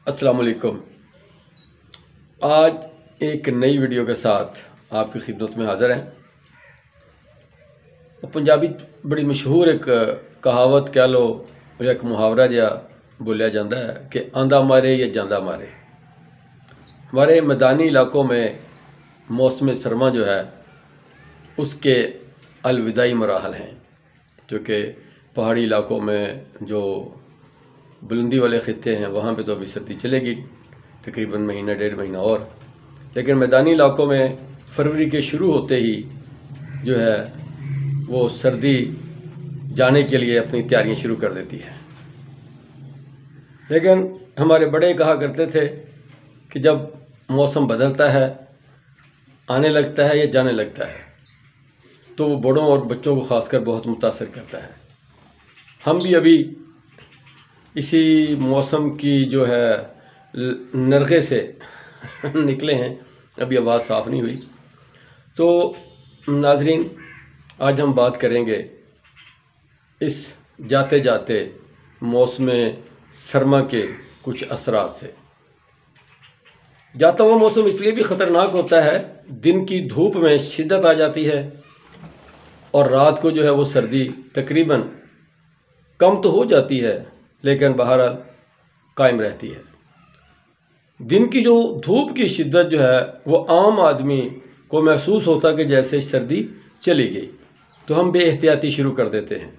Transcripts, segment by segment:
السلام علیکم۔ آج ایک نئی ویڈیو کے ساتھ آپ کی خدمت میں حاضر ہیں۔ پنجابی بڑی مشہور ایک کہاوت کہہ لو یا ایک محاورہ جہا بولیا جاتا ہے کہ آندا مارے یا جاندہ مارے۔ ہمارے میدانی علاقوں میں موسم سرما جو ہے اس کے الوداعی مراحل ہیں، کیونکہ پہاڑی علاقوں میں جو بلندی والے خطے ہیں وہاں پہ تو ابھی سردی چلے گی تقریباً مہینہ ڈیڑھ مہینہ اور، لیکن میدانی علاقوں میں فروری کے شروع ہوتے ہی جو ہے وہ سردی جانے کے لیے اپنی تیاریاں شروع کر دیتی ہے۔ لیکن ہمارے بڑے کہا کرتے تھے کہ جب موسم بدلتا ہے، آنے لگتا ہے یا جانے لگتا ہے تو وہ بڑوں اور بچوں کو خاص کر بہت متاثر کرتا ہے۔ ہم بھی ابھی اسی موسم کی جو ہے نرغے سے نکلے ہیں، ابھی آواز صاف نہیں ہوئی۔ تو ناظرین، آج ہم بات کریں گے اس جاتے جاتے موسم سرما کے کچھ اثرات سے۔ جاتا ہوا موسم اس لیے بھی خطرناک ہوتا ہے، دن کی دھوپ میں شدت آ جاتی ہے اور رات کو جو ہے وہ سردی تقریباً کم تو ہو جاتی ہے لیکن بہرحال قائم رہتی ہے۔ دن کی جو دھوپ کی شدت جو ہے وہ عام آدمی کو محسوس ہوتا کہ جیسے سردی چلی گئی، تو ہم بے احتیاطی شروع کر دیتے ہیں۔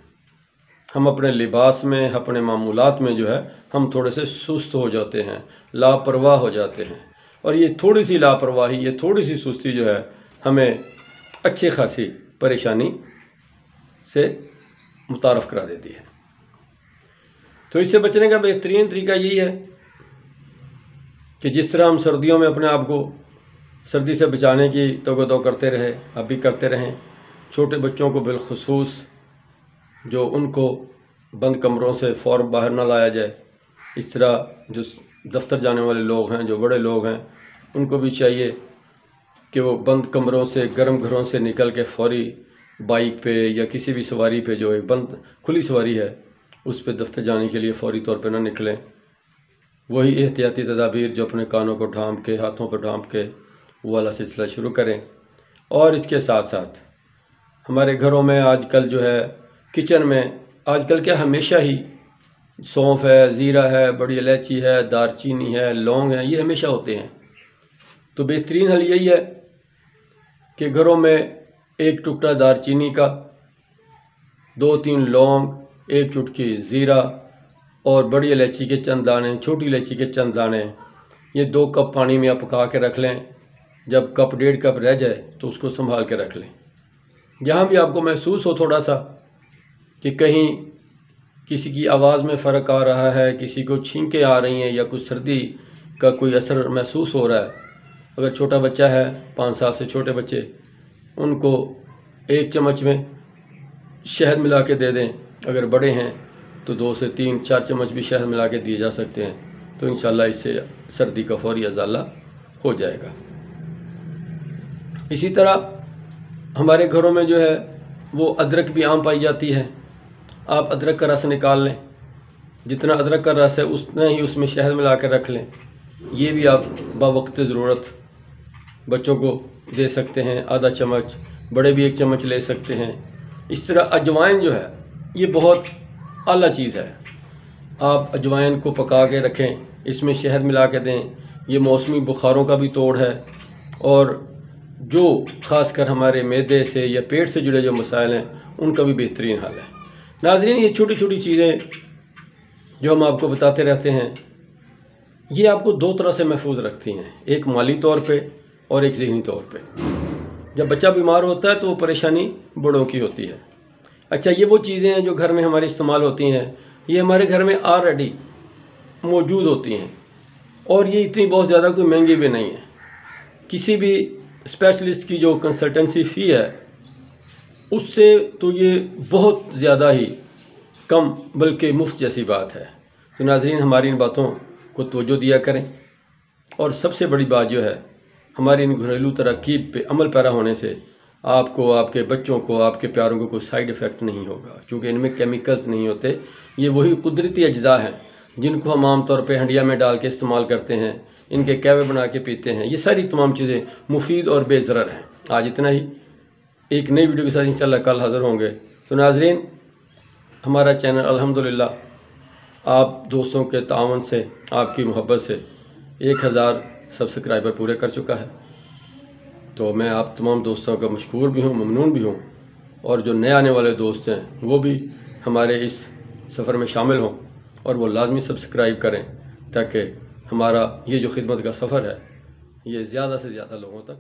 ہم اپنے لباس میں، اپنے معمولات میں جو ہے ہم تھوڑے سے سست ہو جاتے ہیں، لاپرواہ ہو جاتے ہیں، اور یہ تھوڑی سی لاپرواہی، یہ تھوڑی سی سستی جو ہے ہمیں اچھی خاصی پریشانی سے متعارف کرا دیتی ہے۔ تو اس سے بچنے کا بہترین طریقہ یہی ہے کہ جس طرح ہم سردیوں میں اپنے آپ کو سردی سے بچانے کی توقع کرتے رہے، اب بھی کرتے رہیں۔ چھوٹے بچوں کو بالخصوص جو ان کو بند کمروں سے فوراً باہر نہ لایا جائے، اس طرح جو دفتر جانے والے لوگ ہیں، جو بڑے لوگ ہیں، ان کو بھی چاہیے کہ وہ بند کمروں سے، گرم گھروں سے نکل کے فوری بائک پہ یا کسی بھی سواری پہ جو ایک بند کھلی سواری ہے اس پہ دفتر جانے کے لیے فوری طور پہ نہ نکلیں۔ وہی احتیاطی تدابیر جو اپنے کانوں کو ڈھانپ کے، ہاتھوں پہ ڈھانپ کے وہ والا سلسلہ شروع کریں۔ اور اس کے ساتھ ساتھ ہمارے گھروں میں آج کل جو ہے کچن میں آج کل کیا ہمیشہ ہی سونف ہے، زیرہ ہے، بڑی الائچی ہے، دار چینی ہے، لونگ ہے، یہ ہمیشہ ہوتے ہیں۔ تو بہترین حل یہی ہے کہ گھروں میں ایک ٹکڑا دار چینی کا، 2-3 لونگ، 1 چٹکی زیرہ اور بڑی الائچی کے چند دانے، چھوٹی الائچی کے چند دانے، یہ 2 کپ پانی میں آپ پکا کے رکھ لیں۔ جب کپ 1.5 کپ رہ جائے تو اس کو سنبھال کے رکھ لیں۔ جہاں بھی آپ کو محسوس ہو تھوڑا سا کہ کہیں کسی کی آواز میں فرق آ رہا ہے، کسی کو چھینکیں آ رہی ہیں یا کچھ سردی کا کوئی اثر محسوس ہو رہا ہے، اگر چھوٹا بچہ ہے، 5 سال سے چھوٹے بچے، ان کو 1 چمچ میں شہد ملا کے دے دیں۔ اگر بڑے ہیں تو 2 سے 3 4 چمچ بھی شہد ملا کے دیے جا سکتے ہیں، تو انشاءاللہ اس سے سردی کا فوری ازالہ ہو جائے گا۔ اسی طرح ہمارے گھروں میں جو ہے وہ ادرک بھی عام پائی جاتی ہے۔ آپ ادرک کا رس نکال لیں، جتنا ادرک کا رس ہے اتنا ہی اس میں شہد ملا کے رکھ لیں۔ یہ بھی آپ باوقت ضرورت بچوں کو دے سکتے ہیں، آدھا چمچ، بڑے بھی 1 چمچ لے سکتے ہیں۔ اس طرح اجوائن جو ہے یہ بہت اعلیٰ چیز ہے۔ آپ اجوائن کو پکا کے رکھیں، اس میں شہد ملا کے دیں، یہ موسمی بخاروں کا بھی توڑ ہے، اور جو خاص کر ہمارے معدے سے یا پیٹ سے جڑے جو مسائل ہیں ان کا بھی بہترین حل ہے۔ ناظرین، یہ چھوٹی چھوٹی چیزیں جو ہم آپ کو بتاتے رہتے ہیں یہ آپ کو 2 طرح سے محفوظ رکھتی ہیں، ایک مالی طور پہ اور ایک ذہنی طور پہ۔ جب بچہ بیمار ہوتا ہے تو وہ پریشانی بڑوں کی ہوتی ہے۔ اچھا، یہ وہ چیزیں ہیں جو گھر میں ہمارے استعمال ہوتی ہیں، یہ ہمارے گھر میں آلریڈی موجود ہوتی ہیں، اور یہ اتنی بہت زیادہ کوئی مہنگی بھی نہیں ہے۔ کسی بھی اسپیشلسٹ کی جو کنسلٹنسی فی ہے اس سے تو یہ بہت زیادہ ہی کم، بلکہ مفت جیسی بات ہے۔ تو ناظرین، ہماری ان باتوں کو توجہ دیا کریں، اور سب سے بڑی بات جو ہے ہماری ان گھریلو تراکیب پہ عمل پیرا ہونے سے آپ کو، آپ کے بچوں کو، آپ کے پیاروں کو کوئی سائیڈ ایفیکٹ نہیں ہوگا، کیونکہ ان میں کیمیکلز نہیں ہوتے۔ یہ وہی قدرتی اجزاء ہیں جن کو ہم عام طور پہ ہنڈیا میں ڈال کے استعمال کرتے ہیں، ان کے کہوے بنا کے پیتے ہیں، یہ ساری تمام چیزیں مفید اور بے ضرر ہیں۔ آج اتنا ہی، ایک نئی ویڈیو کے ساتھ انشاءاللہ کل حاضر ہوں گے۔ تو ناظرین، ہمارا چینل الحمدللہ آپ دوستوں کے تعاون سے، آپ کی محبت سے 1000 سبسکرائبر پورے کر چکا ہے۔ تو میں آپ تمام دوستوں کا مشکور بھی ہوں، ممنون بھی ہوں، اور جو نئے آنے والے دوست ہیں وہ بھی ہمارے اس سفر میں شامل ہوں اور وہ لازمی سبسکرائب کریں، تاکہ ہمارا یہ جو خدمت کا سفر ہے یہ زیادہ سے زیادہ لوگوں تک